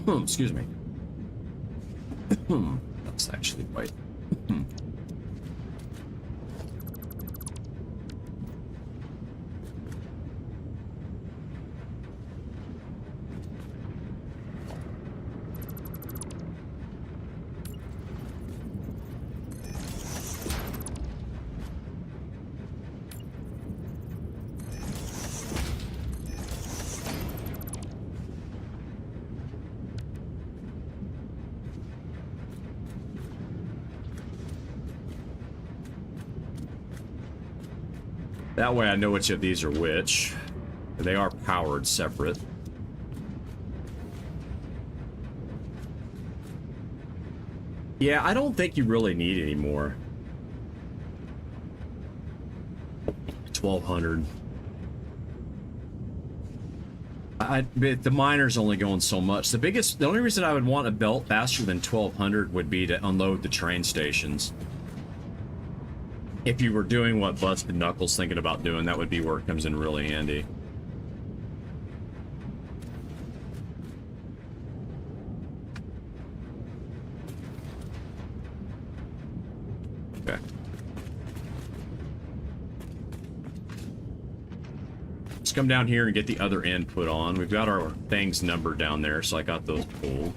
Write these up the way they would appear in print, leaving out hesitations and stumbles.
Excuse me. That's actually quite. That way I know which of these are which. They are powered separate. Yeah, I don't think you really need any more. 1200. But the miner's only going so much. The only reason I would want a belt faster than 1200 would be to unload the train stations. If you were doing what Busted Knuckles thinking about doing, that would be where it comes in really handy. Okay. Let's come down here and get the other end put on. We've got our things numbered down there, so I got those pulled.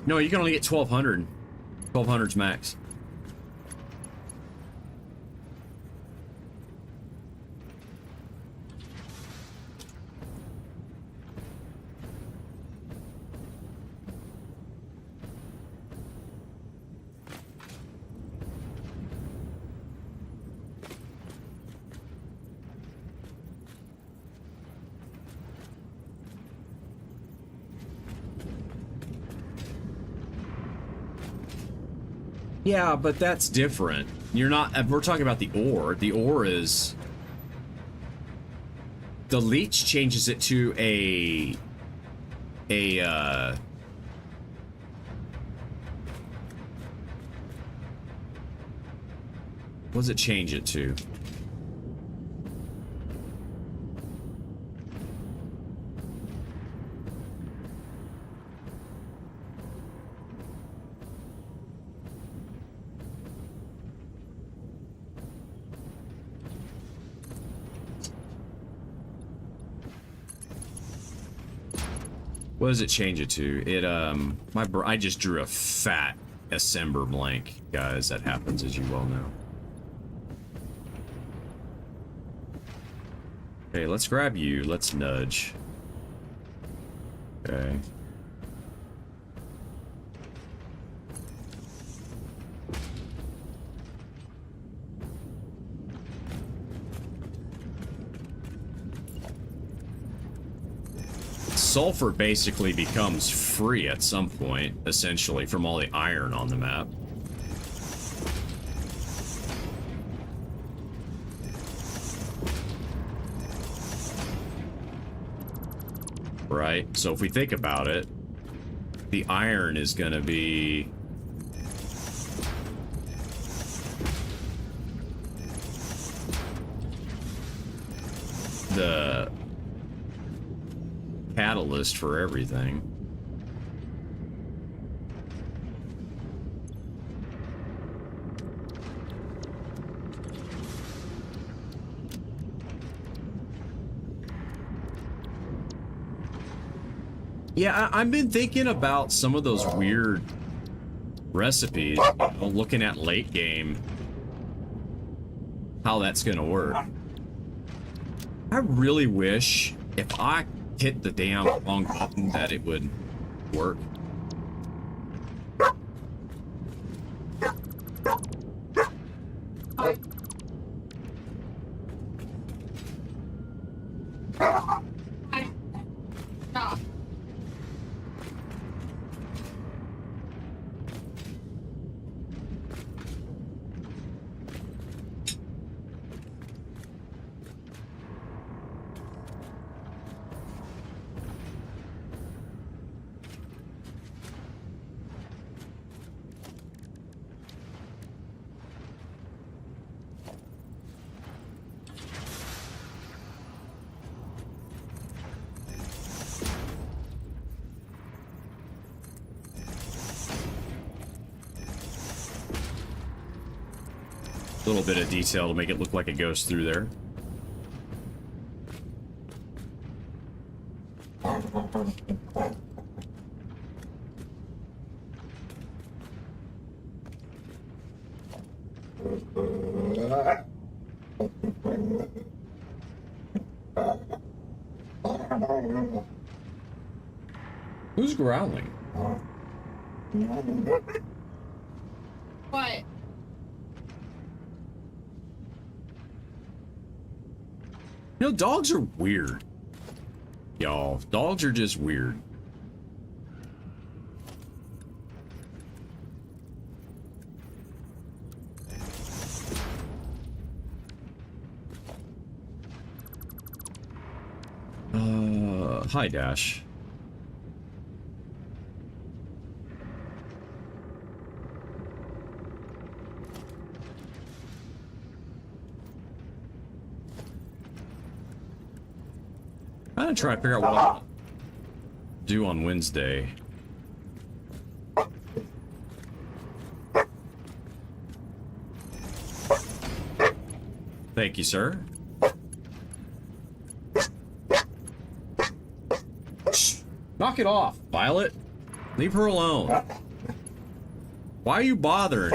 No, you can only get 1200. 1200's max. Yeah, but that's different. You're not... We're talking about the ore. The ore is... The leech changes it to what does it change it to? What does it change it to? It, I just drew a fat Assembler blank, guys. That happens, as you well know. Okay, let's grab you. Let's nudge. Okay. Sulfur basically becomes free at some point, essentially, from all the iron on the map. Right? So if we think about it, the iron is going to be... the catalyst for everything. Yeah, I've been thinking about some of those weird recipes, you know, looking at late game, how that's gonna work. I really wish if I hit the damn wrong button that it would work. little bit of detail to make it look like it goes through there. Who's growling? What? You know, dogs are weird. Y'all, dogs are just weird. Hi, Dash. I'm gonna try to figure out what I want to do on Wednesday. Thank you, sir. Shh. Knock it off, Violet. Leave her alone. Why are you bothering?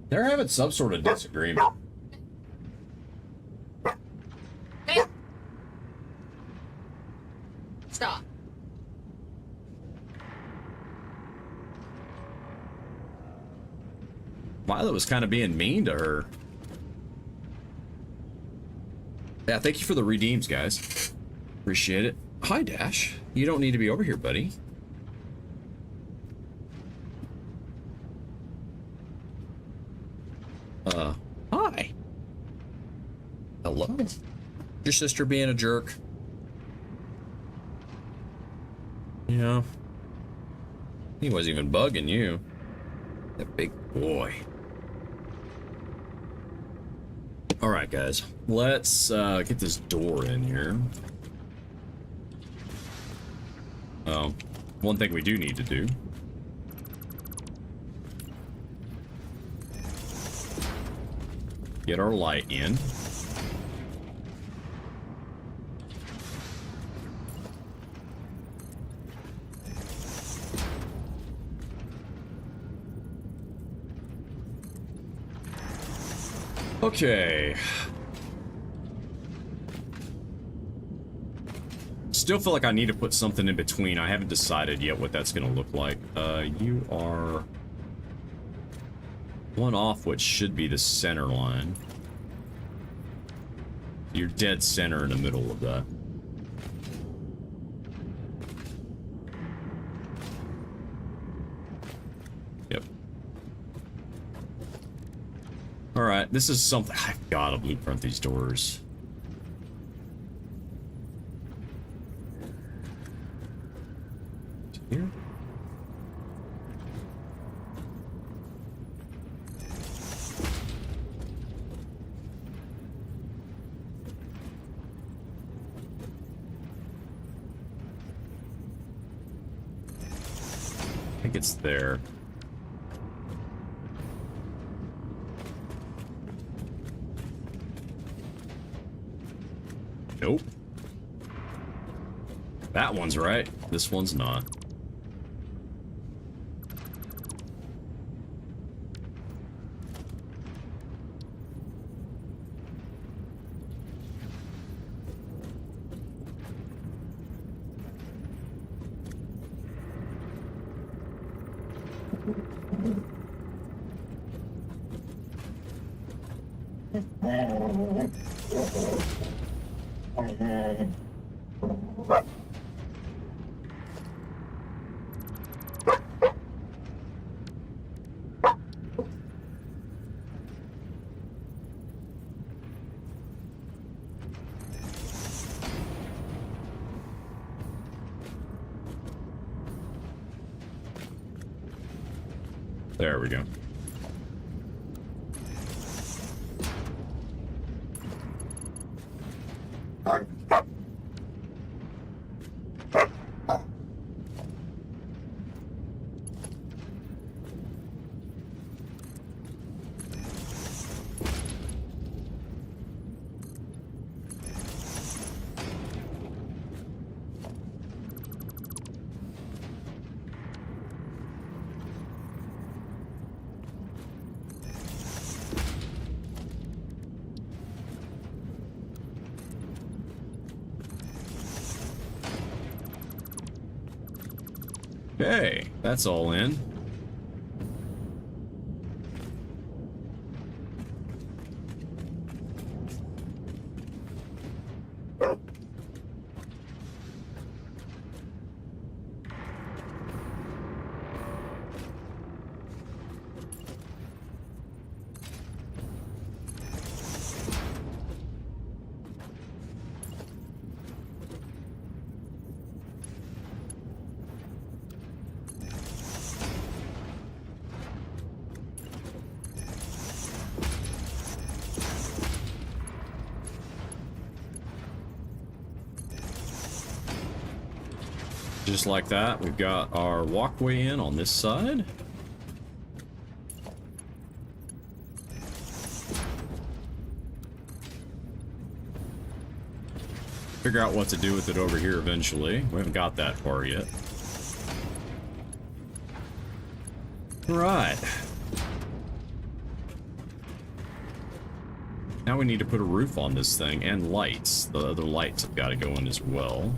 They're having some sort of disagreement. Hey. Stop. Violet was kind of being mean to her. Yeah, thank you for the redeems, guys. Appreciate it. Hi, Dash. You don't need to be over here, buddy. Hi. Hello. Your sister being a jerk. You know, he wasn't even bugging you. That big boy. All right, guys. Let's get this door in here. One thing we do need to do. Get our light in. Okay. Still feel like I need to put something in between. I haven't decided yet what that's going to look like. You are one off what should be the center line. You're dead center in the middle of that. Yep. Alright, this is something... I've got to blueprint these doors. Here? I think it's there. Nope. That one's right. This one's not. There we go. Okay, that's all in. Just like that, we've got our walkway in on this side. Figure out what to do with it over here eventually. We haven't got that far yet. Right. Now we need to put a roof on this thing and lights. The other lights have got to go in as well.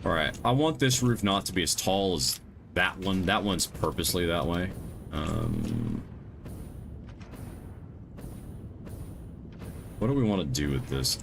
Alright, I want this roof not to be as tall as that one. That one's purposely that way. What do we want to do with this?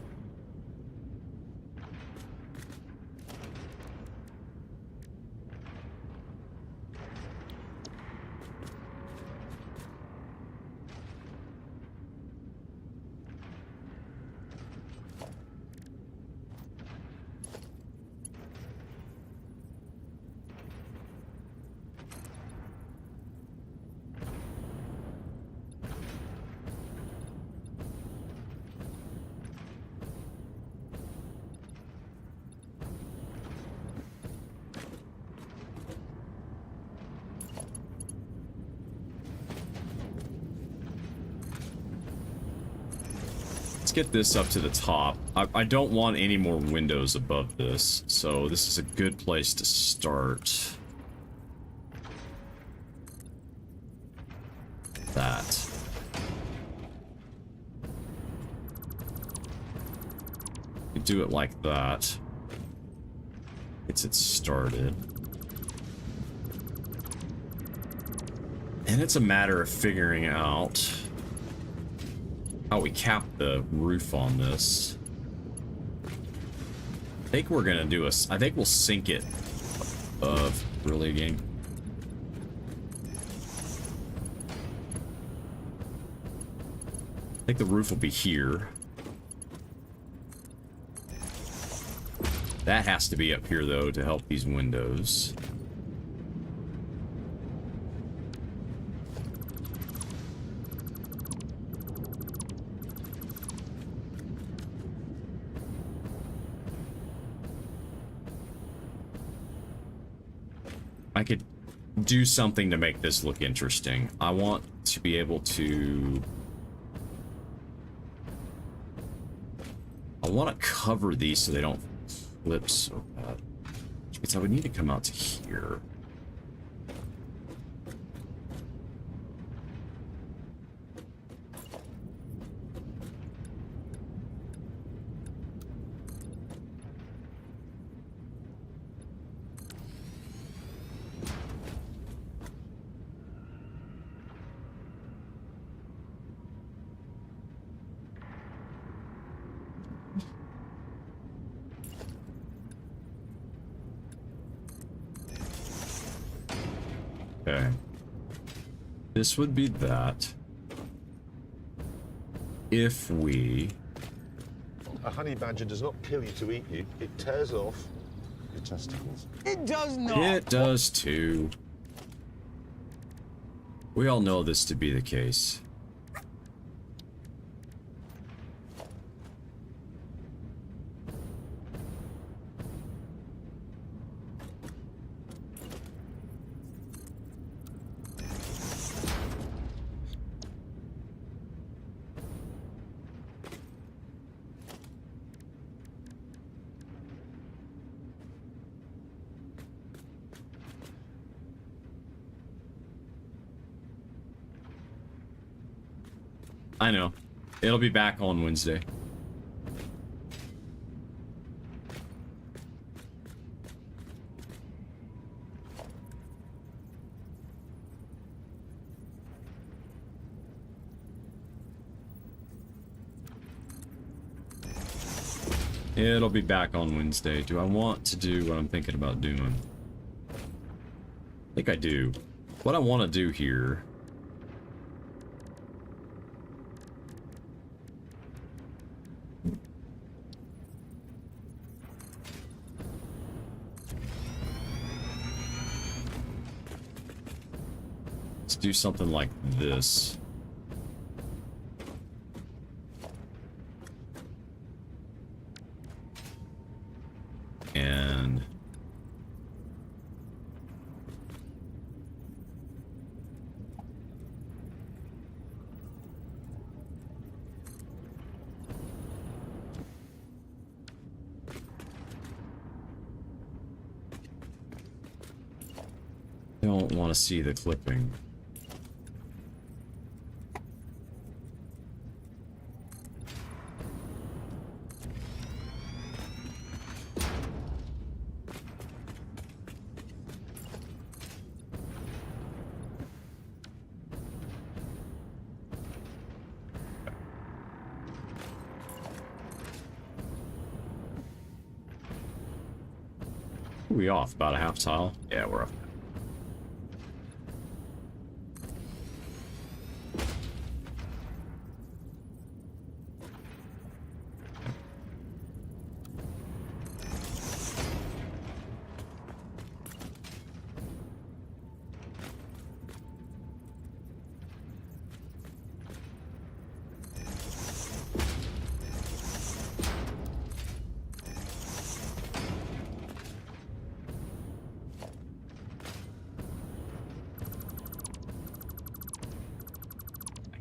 Get this up to the top. I don't want any more windows above this, so this is a good place to start. That. You do it like that. Gets it started. And it's a matter of figuring out how we cap the roof on this. I think we're gonna do I think we'll sink it really game. I think the roof will be here. That has to be up here though to help these windows. I could do something to make this look interesting. I want to be able to... I want to cover these so they don't flip so bad. Which means I would need to come out to here. Okay. This would be that. If we... A honey badger does not kill you to eat you. It tears off your testicles. It does not. It does too. We all know this to be the case. I know. It'll be back on Wednesday. It'll be back on Wednesday. Do I want to do what I'm thinking about doing? I think I do. What I want to do here... Let's do something like this. And don't want to see the clipping. Are we off about a half tile? Yeah, we're off.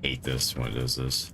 I hate this when it does this.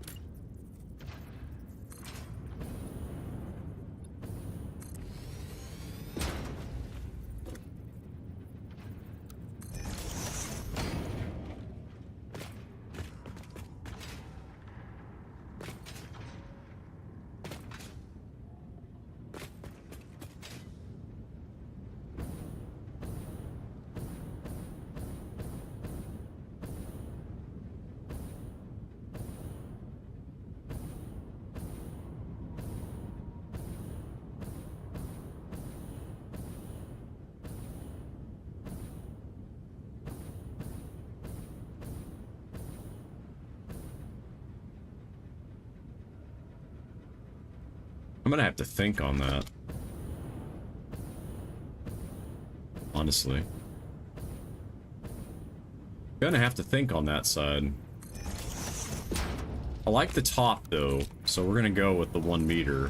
I'm gonna have to think on that. Honestly. Gonna have to think on that side. I like the top though, so we're gonna go with the 1 meter.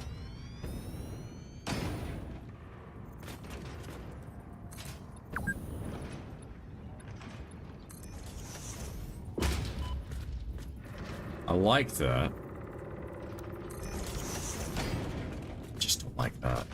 I like that. Just don't like that.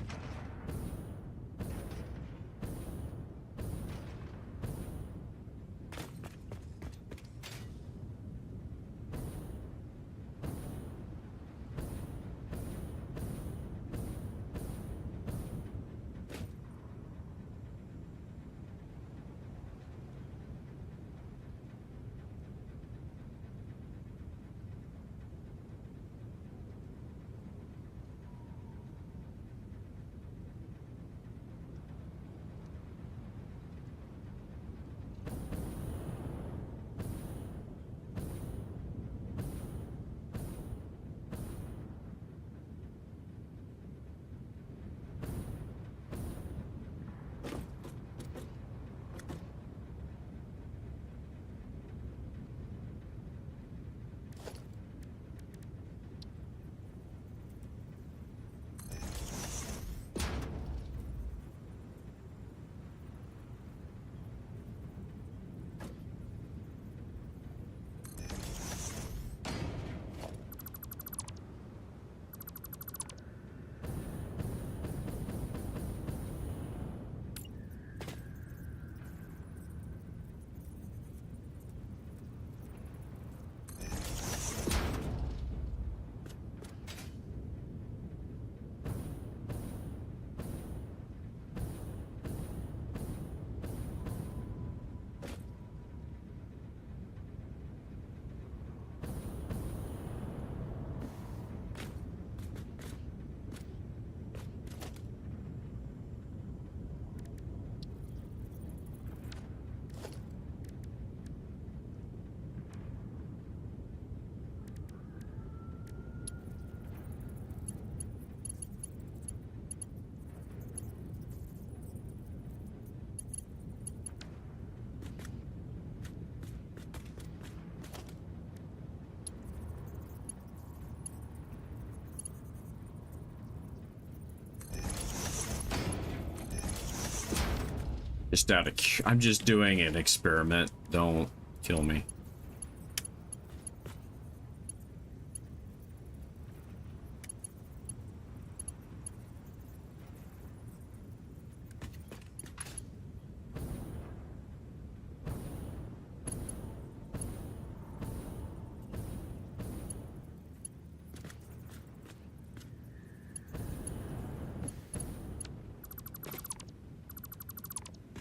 Just out of, I'm just doing an experiment. Don't kill me.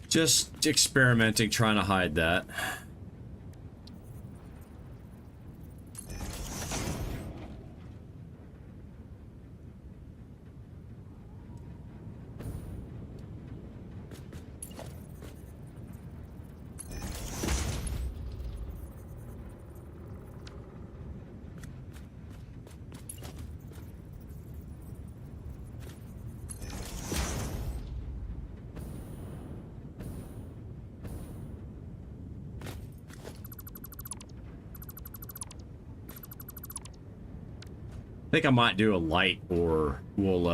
Just experimenting, trying to hide that. I think I might do a light, or we'll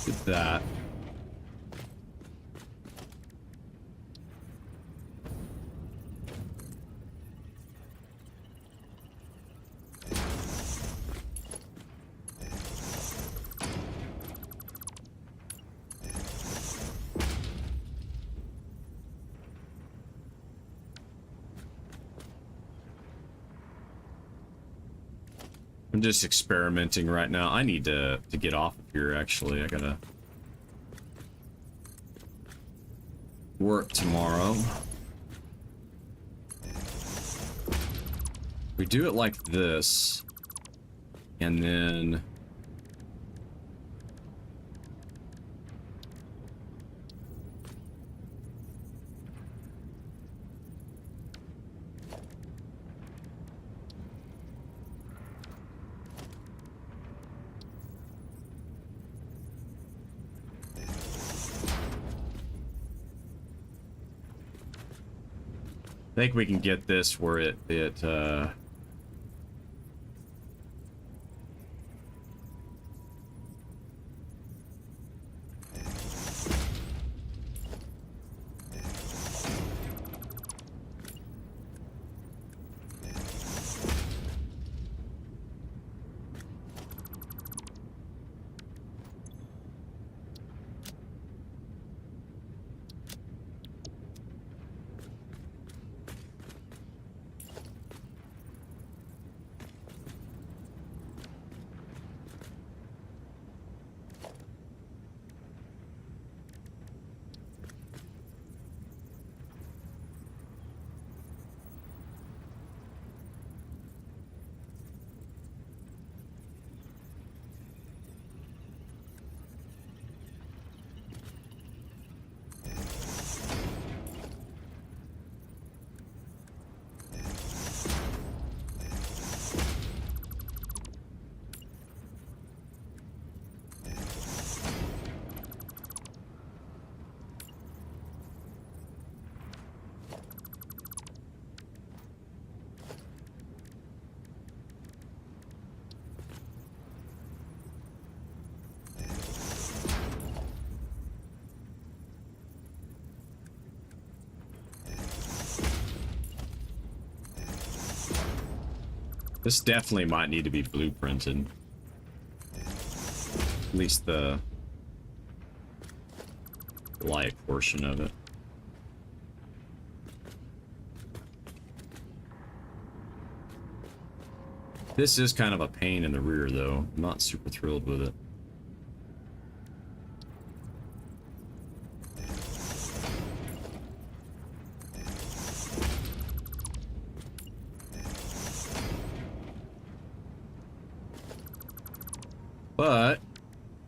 get that. I'm just experimenting right now. I need to get off of here, actually. I gotta work tomorrow. We do it like this, and then I think we can get this where it this definitely might need to be blueprinted. At least the light portion of it. This is kind of a pain in the rear, though. I'm not super thrilled with it. But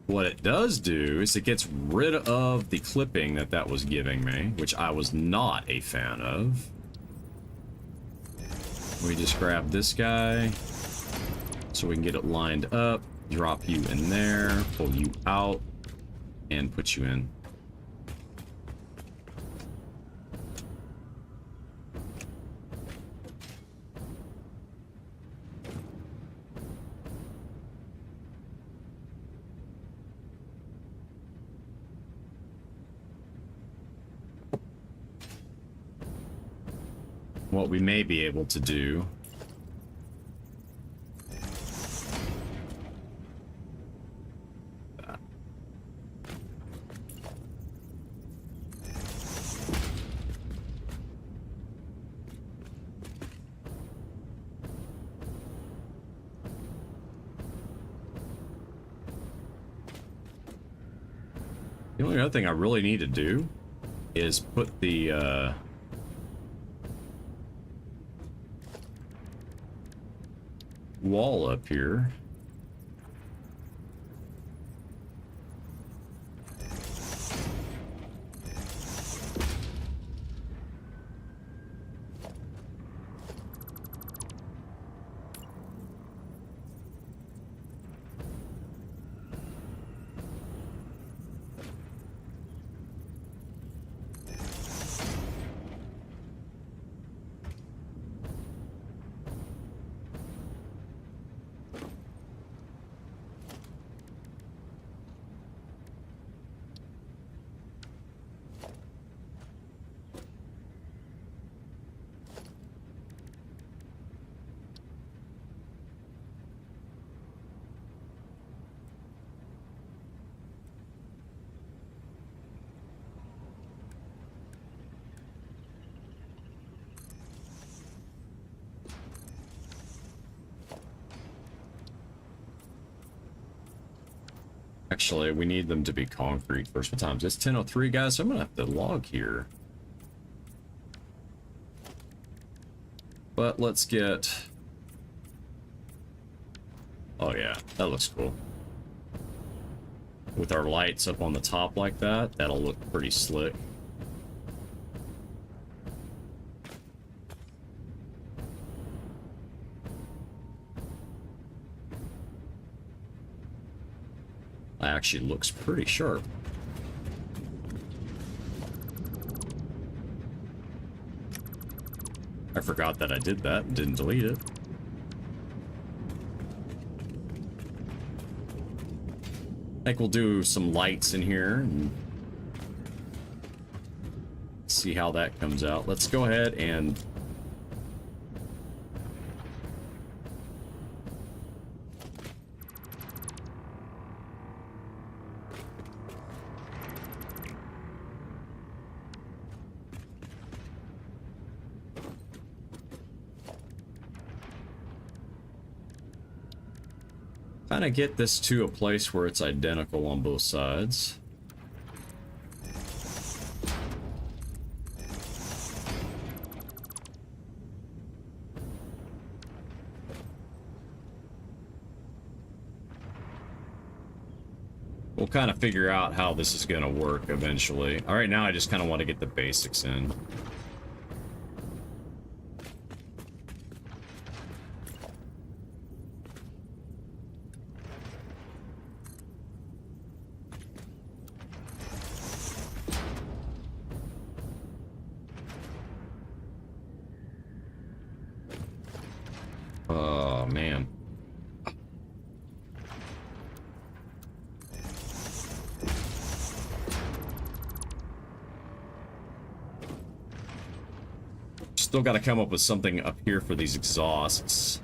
what it does do is it gets rid of the clipping that was giving me, which I was not a fan of. We just grab this guy so we can get it lined up, drop you in there, pull you out, and put you in. what we may be able to do. The only other thing I really need to do is put the wall up here. Actually, we need them to be concrete first times. It's 10:03, guys, so I'm gonna have to log here. But let's get... Oh yeah, that looks cool. With our lights up on the top like that, that'll look pretty slick. Actually looks pretty sharp. I forgot that I did that and didn't delete it. I think we'll do some lights in here and see how that comes out. Let's go ahead and kind of get this to a place where it's identical on both sides. We'll kind of figure out how this is going to work eventually. All right, now I just kind of want to get the basics in. Oh, man. Still got to come up with something up here for these exhausts.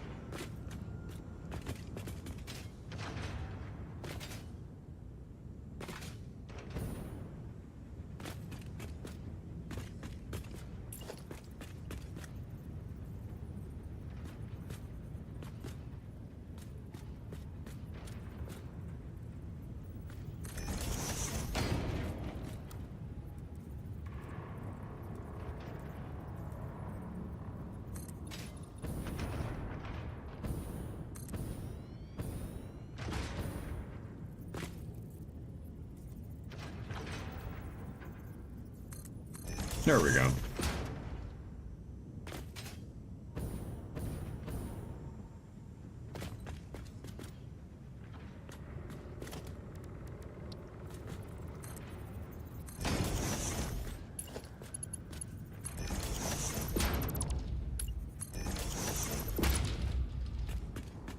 There we go.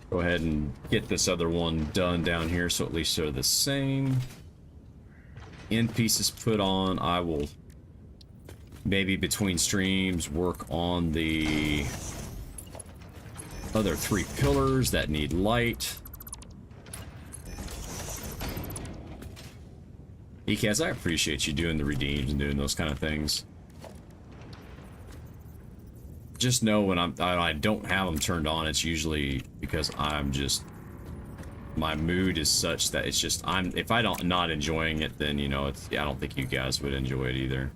Go ahead and get this other one done down here so at least they're the same. End pieces put on. I will maybe between streams work on the other 3 pillars that need light. ECAS, I appreciate you doing the redeems and doing those kind of things. Just know when I don't have them turned on, it's usually because I'm just, my mood is such that it's just, if I don't not enjoying it, then you know it's, yeah, I don't think you guys would enjoy it either.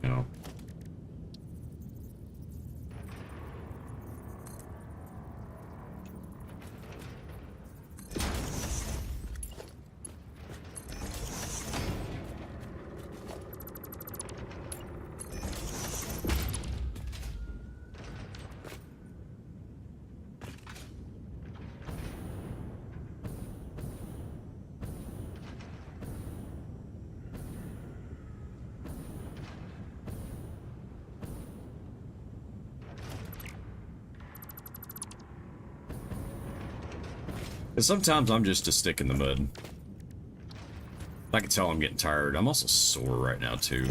You know. Sometimes I'm just a stick in the mud. I can tell I'm getting tired. I'm also sore right now too.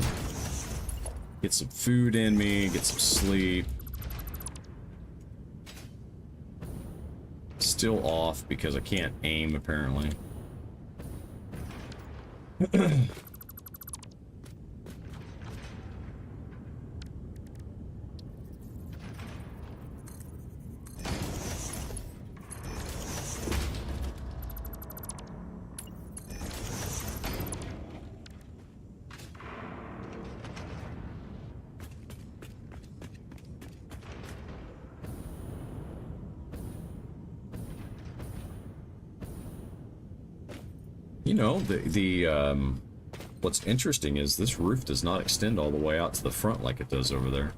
Get some food in me, get some sleep. Still off because I can't aim apparently. You know, what's interesting is this roof does not extend all the way out to the front like it does over there.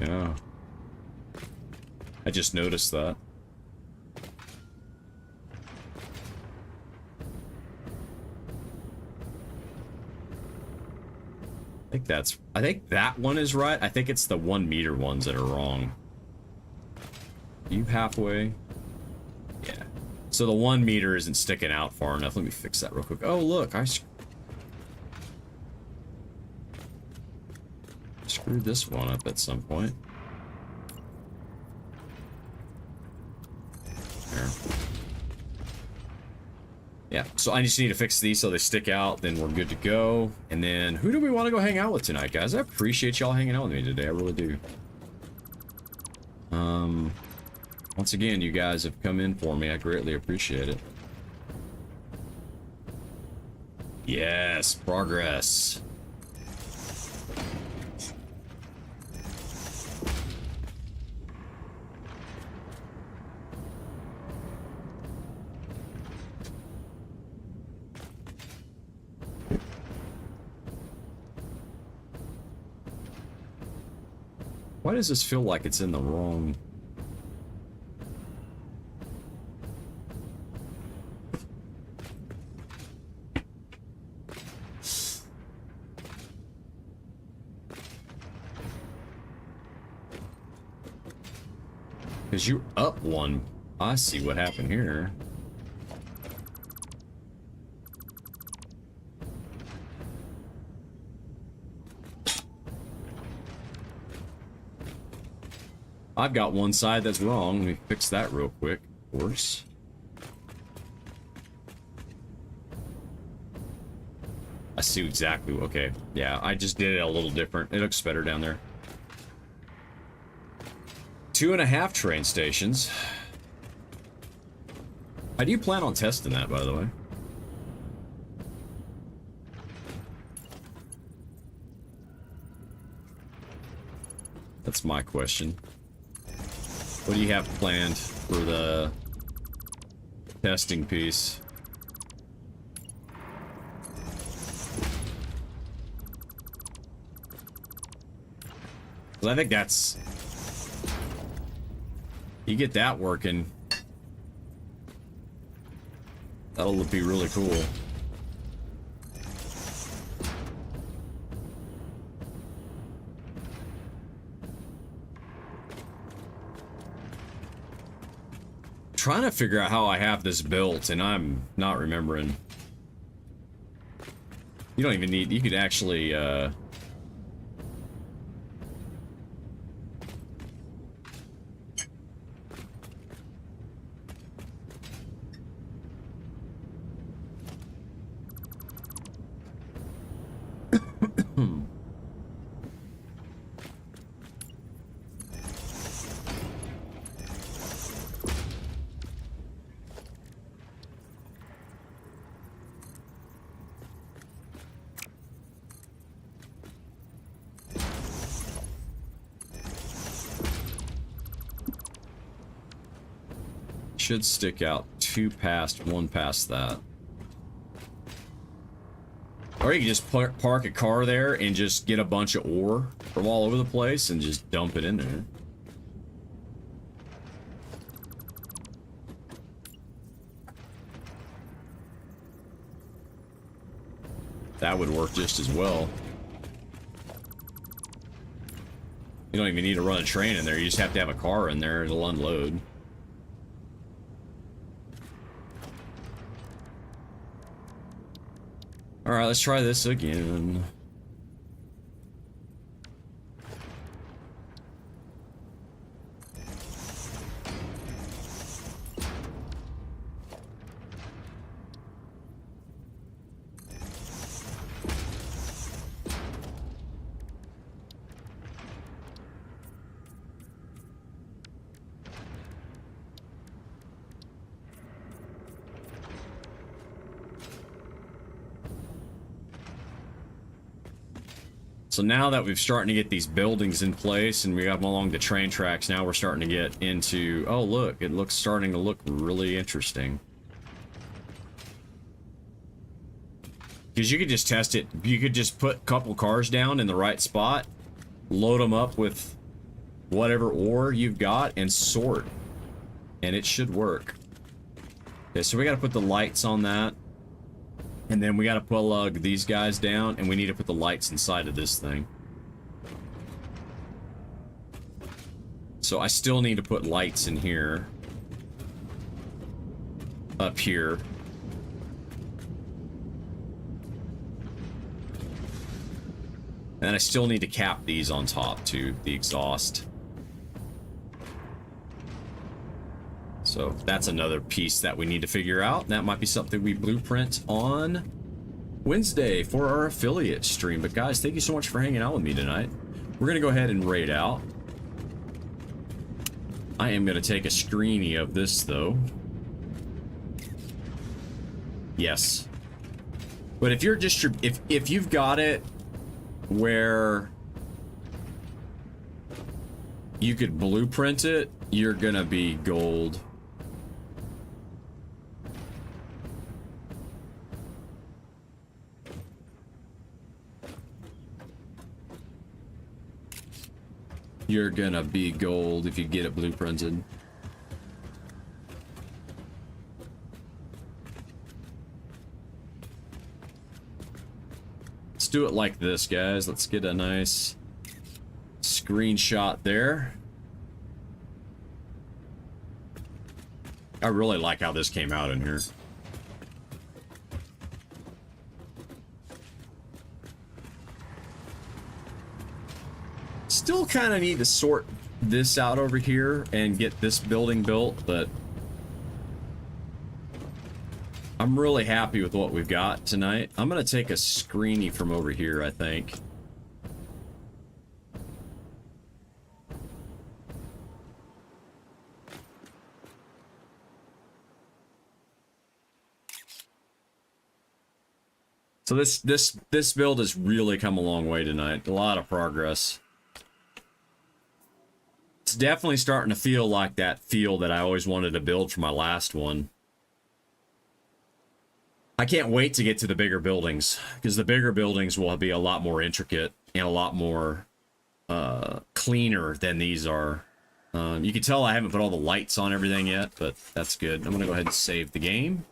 Yeah. I just noticed that. I think that one is right. I think it's the 1 meter ones that are wrong. You halfway? Yeah. So the 1 meter isn't sticking out far enough. Let me fix that real quick. Oh, look, I screwed this one up at some point. There. Yeah, so I just need to fix these so they stick out, then we're good to go. And then, who do we want to go hang out with tonight, guys? I appreciate y'all hanging out with me today, I really do. Once again, you guys have come in for me. I greatly appreciate it. Yes, progress. Why does this feel like it's in the wrong... Because you're up one. I see what happened here. I've got one side that's wrong. Let me fix that real quick, of course. I see exactly. Okay. Yeah, I just did it a little different. It looks better down there. 2.5 train stations. How do you plan on testing that, by the way? That's my question. What do you have planned for the testing piece? Well, I think that's... You get that working, that'll be really cool. Trying to figure out how I have this built, and I'm not remembering. You don't even need, you could actually, should stick out two past, one past that. Or you can just park a car there and just get a bunch of ore from all over the place and just dump it in there. That would work just as well. You don't even need to run a train in there, you just have to have a car in there, it'll unload. Alright, let's try this again. So now that we've starting to get these buildings in place and we got them along the train tracks, now we're starting to get into, oh look, it looks starting to look really interesting. Because you could just test it, you could just put a couple cars down in the right spot, load them up with whatever ore you've got, and sort. And it should work. Okay, so we gotta put the lights on that. And then we gotta plug these guys down, and we need to put the lights inside of this thing. So I still need to put lights in here. Up here. And I still need to cap these on top too, the exhaust. So that's another piece that we need to figure out. That might be something we blueprint on Wednesday for our affiliate stream. But guys, thank you so much for hanging out with me tonight. We're gonna go ahead and raid out. I am gonna take a screeny of this though. Yes. But if you're just if you've got it where you could blueprint it, you're gonna be gold. You're gonna be gold if you get it blueprinted. Let's do it like this, guys. Let's get a nice screenshot there. I really like how this came out in here. Still kind of need to sort this out over here and get this building built, but I'm really happy with what we've got tonight. I'm gonna take a screeny from over here, I think. So this build has really come a long way tonight. A lot of progress. It's definitely starting to feel like that feel that I always wanted to build for my last one. I can't wait to get to the bigger buildings, because the bigger buildings will be a lot more intricate and a lot more cleaner than these are. You can tell I haven't put all the lights on everything yet, but that's good. I'm gonna go ahead and save the game.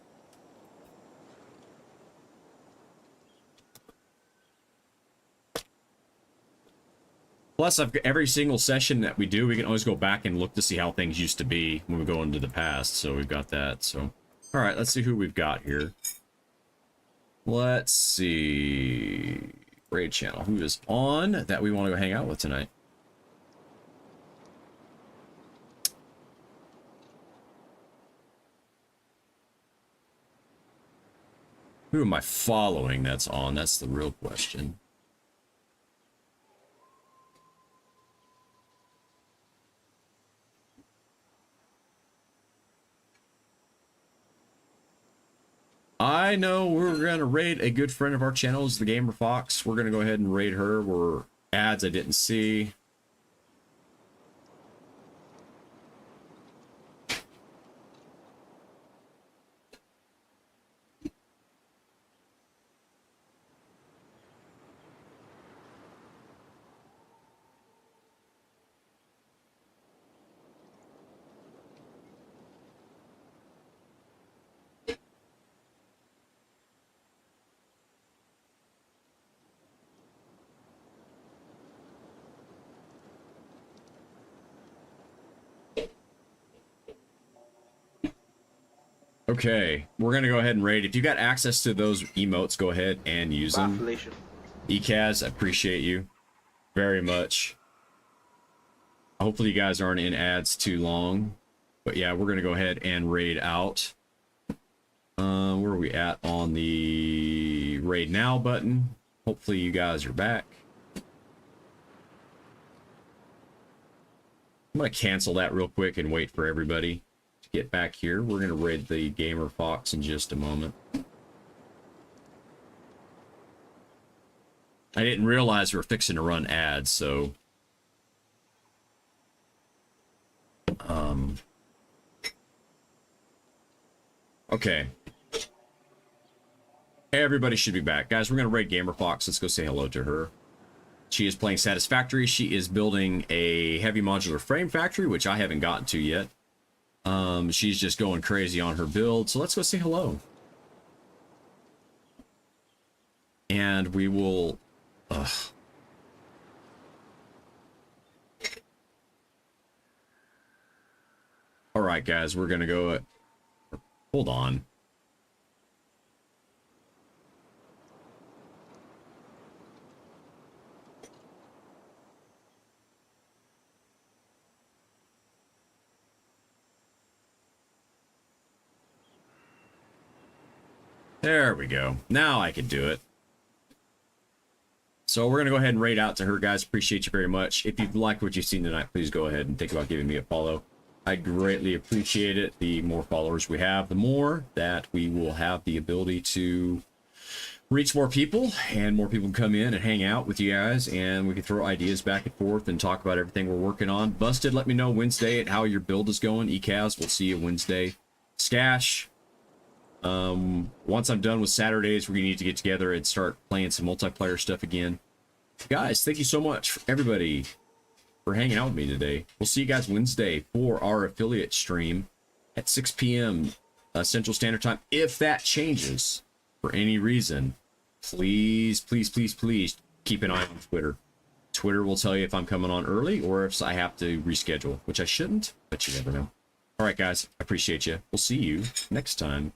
Plus, I've got every single session that we do, we can always go back and look to see how things used to be when we go into the past. So we've got that. So, all right, let's see who we've got here. Let's see. Raid channel. Who is on that we want to go hang out with tonight? Who am I following that's on? That's the real question. I know we're going to raid a good friend of our channel, is the Gamer Fox. We're going to go ahead and raid her. We're ads I didn't see. Okay, we're gonna go ahead and raid. If you got access to those emotes, go ahead and use them. Ekaz, I appreciate you very much. Hopefully you guys aren't in ads too long. But yeah, we're gonna go ahead and raid out. Where are we at on the raid now button? Hopefully you guys are back. I'm gonna cancel that real quick and wait for everybody to get back here. We're gonna raid the Gamer Fox in just a moment. I didn't realize we were fixing to run ads, so okay. Everybody should be back. Guys, we're gonna raid Gamer Fox. Let's go say hello to her. She is playing Satisfactory. She is building a heavy modular frame factory, which I haven't gotten to yet. She's just going crazy on her build. So let's go say hello. And we will... Alright, guys. We're going to go... Hold on. There we go. Now I can do it. So we're going to go ahead and raid out to her, guys. Appreciate you very much. If you've liked what you've seen tonight, please go ahead and think about giving me a follow. I greatly appreciate it. The more followers we have, the more that we will have the ability to reach more people, and more people can come in and hang out with you guys, and we can throw ideas back and forth and talk about everything we're working on. Busted, let me know Wednesday at how your build is going. ECAS, we'll see you Wednesday. Scash. Once I'm done with Saturdays, we need to get together and start playing some multiplayer stuff again. Guys, thank you so much for everybody for hanging out with me today. We'll see you guys Wednesday for our affiliate stream at 6 p.m. Central Standard Time. If that changes for any reason, please, please, please, please keep an eye on Twitter. Twitter will tell you if I'm coming on early or if I have to reschedule, which I shouldn't, but you never know. All right, guys, I appreciate you. We'll see you next time.